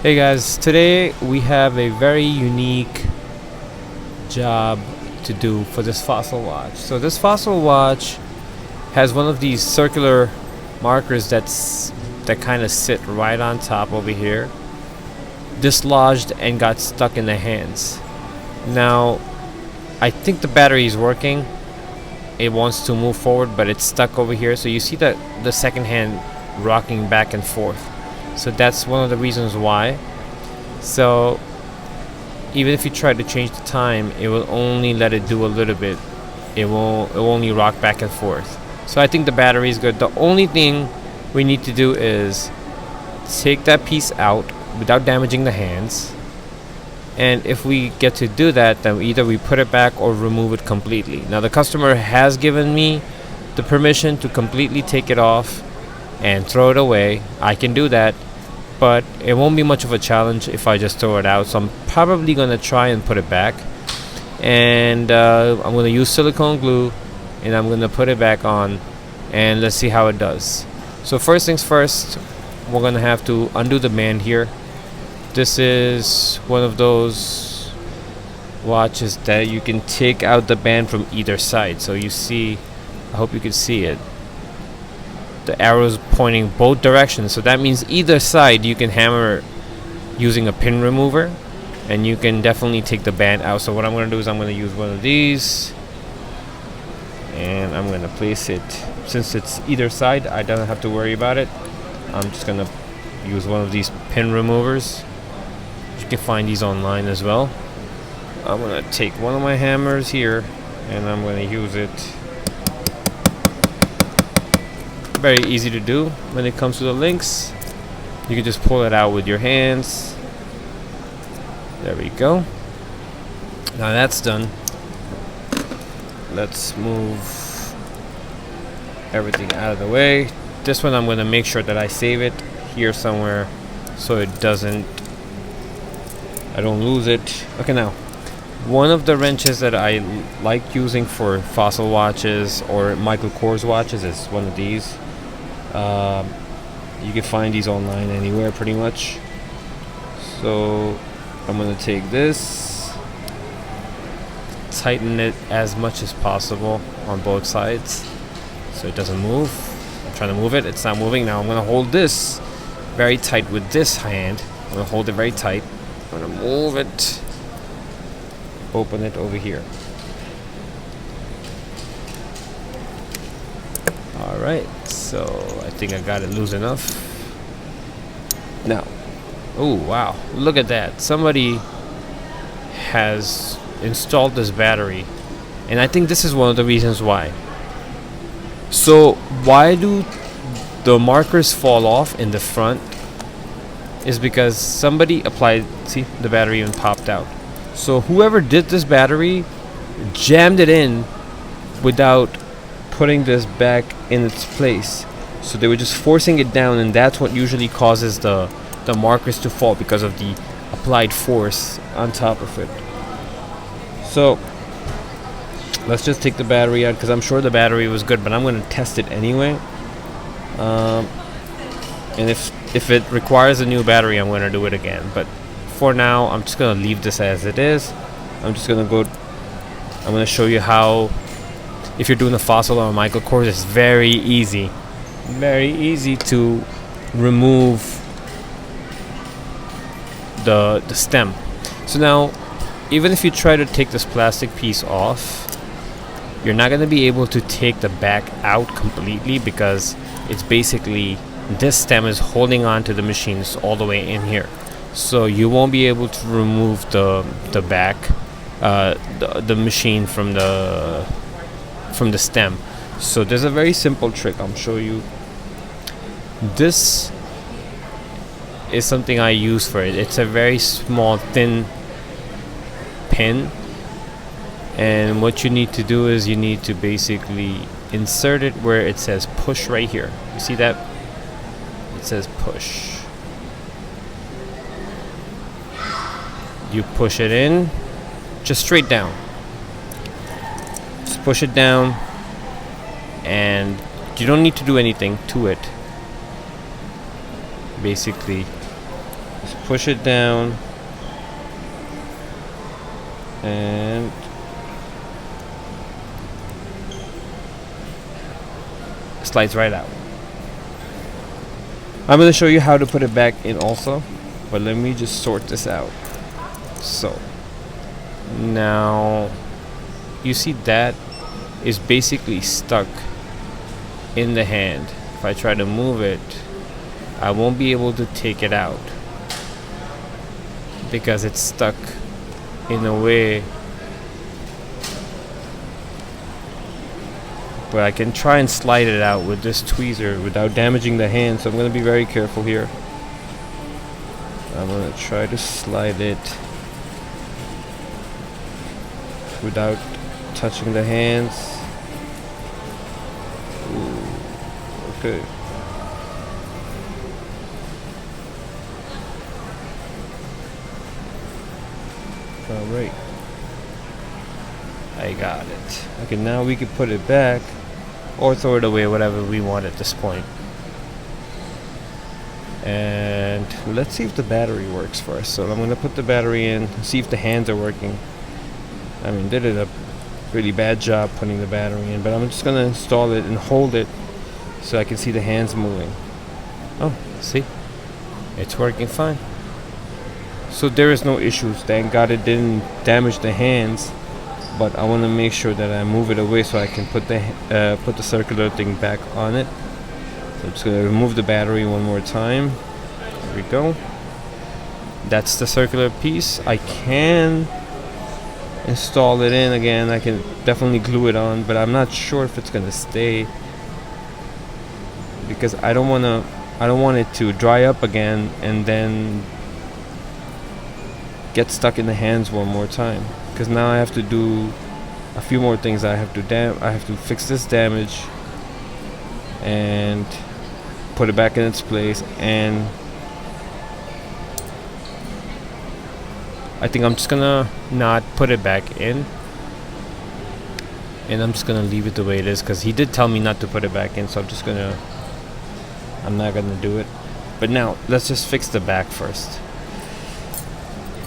Hey guys, today we have a very unique job to do for this fossil watch. So this fossil watch has one of these circular markers that kind of sit right on top over here, dislodged and got stuck in the hands. Now, I think the battery is working. It wants to move forward, but it's stuck over here. So you see that the second hand rocking back and forth. So that's one of the reasons why. So even if you try to change the time, it will only let it do a little bit. It will only rock back and forth. So I think the battery is good. The only thing we need to do is take that piece out without damaging the hands. And if we get to do that, then either we put it back or remove it completely. Now the customer has given me the permission to completely take it off and throw it away. I can do that, but it won't be much of a challenge if I just throw it out. So I'm probably gonna try and put it back, and I'm gonna use silicone glue and I'm gonna put it back on, and let's see how it does. So first things first, we're gonna have to undo the band here. This is one of those watches that you can take out the band from either side. So you see, I hope you can see it, the arrows pointing both directions, so that means either side you can hammer using a pin remover, and you can definitely take the band out. So what I'm going to do is I'm going to use one of these, and I'm going to place it, since it's either side I don't have to worry about it. I'm just going to use one of these pin removers. You can find these online as well. I'm going to take one of my hammers here and I'm going to use it. Very easy to do when it comes to the links. You can just pull it out with your hands. There we go. Now that's done. Let's move everything out of the way. This one I'm going to make sure that I save it here somewhere so I don't lose it. Okay, now one of the wrenches that I like using for fossil watches or Michael Kors watches is one of these. You can find these online anywhere pretty much. So I'm going to take this, tighten it as much as possible on both sides so it doesn't move. I'm trying to move it, it's not moving. Now I'm going to hold this very tight with this hand. I'm going to hold it very tight. I'm going to move it, open it over here. Alright, so I think I got it loose enough. Now, oh wow, look at that. Somebody has installed this battery, and I think this is one of the reasons why. So why do the markers fall off in the front is because somebody applied, see, the battery even popped out. So whoever did this battery jammed it in without putting this back in its place. So they were just forcing it down, and that's what usually causes the markers to fall, because of the applied force on top of it. So let's just take the battery out, because I'm sure the battery was good, but I'm going to test it anyway. And if it requires a new battery, I'm going to do it again. But for now, I'm just going to leave this as it is. I'm going to show you how, if you're doing a fossil or a Michael Kors, it's very easy to remove the stem. So now, even if you try to take this plastic piece off, you're not going to be able to take the back out completely, because it's basically, this stem is holding on to the machines all the way in here. So you won't be able to remove the back, the machine from the stem. So there's a very simple trick I'll show you. This is something I use for it. It's a very small, thin pin, and what you need to do is you need to basically insert it where it says push right here. You see that? It says push. You push it in, just straight down. Just push it down, and you don't need to do anything to it. Basically, Just push it down and slides right out. I'm going to show you how to put it back in also, but let me just sort this out. So now you see that is basically stuck in the hand. If I try to move it, I won't be able to take it out because it's stuck in a way. But I can try and slide it out with this tweezer without damaging the hand, so I'm going to be very careful here. I'm going to try to slide it without touching the hands. Ooh, okay. Alright. I got it. Okay, now we can put it back or throw it away, whatever we want at this point. And let's see if the battery works first. So I'm going to put the battery in, see if the hands are working. I mean, they did a really bad job putting the battery in, but I'm just going to install it and hold it so I can see the hands moving. Oh, see? It's working fine. So there is no issues. Thank God it didn't damage the hands. But I want to make sure that I move it away so I can put the circular thing back on it. So I'm just going to remove the battery one more time. There we go. That's the circular piece. I can install it in again. I can definitely glue it on, but I'm not sure if it's going to stay because I don't want it to dry up again and then get stuck in the hands one more time. Because now I have to do a few more things. I have to fix this damage and put it back in its place, and I think I'm just gonna not put it back in, and I'm just gonna leave it the way it is because he did tell me not to put it back in, so I'm not gonna do it. But now let's just fix the back first.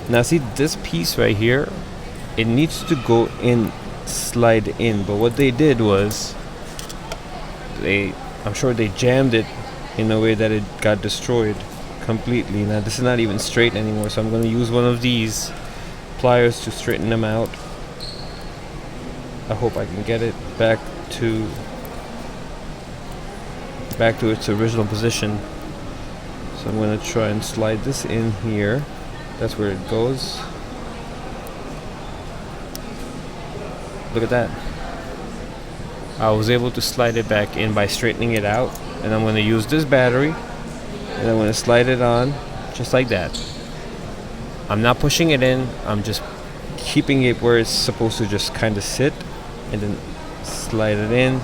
Now see this piece right here, it needs to go in, slide in, but what they did was I'm sure they jammed it in a way that it got destroyed completely. Now this is not even straight anymore, so I'm going to use one of these pliers to straighten them out. I hope I can get it back to its original position. So I'm going to try and slide this in here. That's where it goes. Look at that. I was able to slide it back in by straightening it out, and I'm going to use this battery and I'm going to slide it on just like that. I'm not pushing it in, I'm just keeping it where it's supposed to just kind of sit, and then slide it in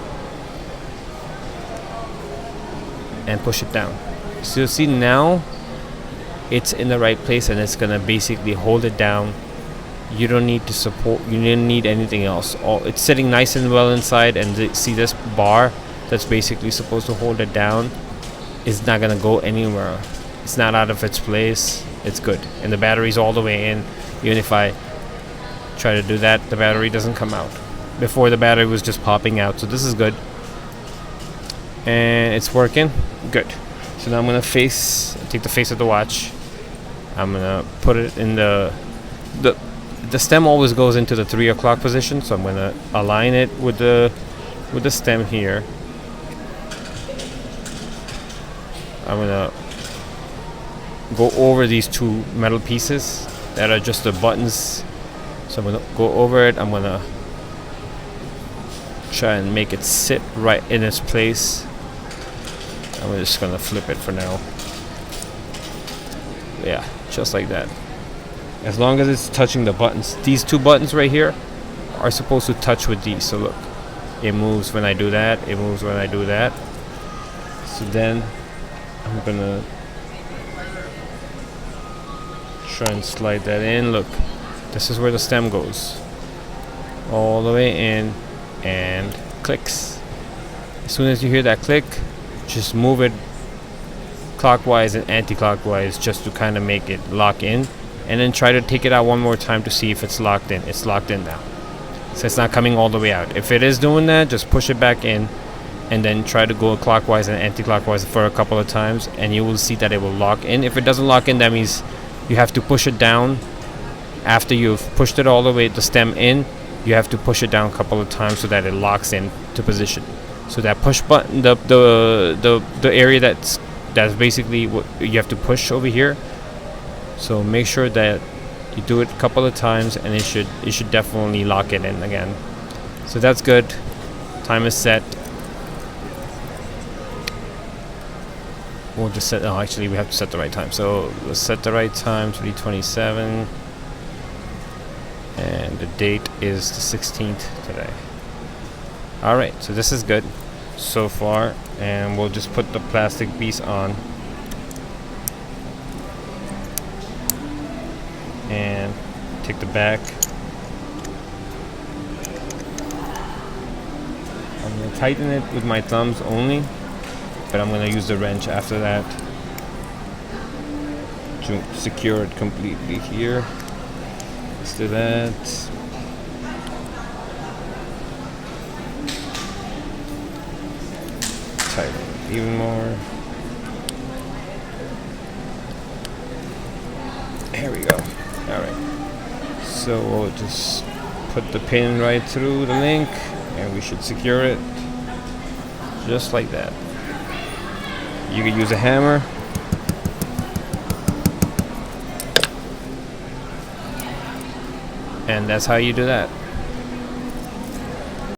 and push it down. So you'll see now it's in the right place and it's going to basically hold it down. You don't need to support, you didn't need anything else. It's sitting nice and well inside, and see this bar that's basically supposed to hold it down is not gonna go anywhere. It's not out of its place. It's good, and the battery's all the way in. Even if I try to do that, the battery doesn't come out. Before, the battery was just popping out, so this is good, and it's working good. So now I'm gonna take the face of the watch. I'm gonna put it in the stem always goes into the 3 o'clock position, so I'm gonna align it with the stem here. I'm gonna go over these two metal pieces that are just the buttons. So I'm gonna go over it. I'm gonna try and make it sit right in its place. I'm just gonna flip it for now. Yeah, just like that. As long as it's touching the buttons. These two buttons right here are supposed to touch with these. So look, it moves when I do that, it moves when I do that. So then I'm gonna try and slide that in. Look, this is where the stem goes. All the way in, and clicks. As soon as you hear that click, just move it clockwise and anti-clockwise just to kind of make it lock in, and then try to take it out one more time to see if it's locked in. It's locked in now, so it's not coming all the way out. If it is doing that, just push it back in and then try to go clockwise and anti-clockwise for a couple of times, and you will see that it will lock in. If it doesn't lock in, that means you have to push it down. After you've pushed it all the way, the stem in, you have to push it down a couple of times so that it locks in to position. So that push button, the area that's basically what you have to push over here. So make sure that you do it a couple of times, and it should definitely lock it in again. So that's good. Time is set. We'll just set. Oh, actually, we have to set the right time. So let's set the right time, 3:27, and the date is the 16th today. All right, so this is good so far, and we'll just put the plastic piece on and take the back. I'm gonna tighten it with my thumbs only, but I'm gonna use the wrench after that to secure it completely here. Let's do that. Tighten it even more. There we go. Alright. So we'll just put the pin right through the link, and we should secure it just like that. You can use a hammer. And that's how you do that.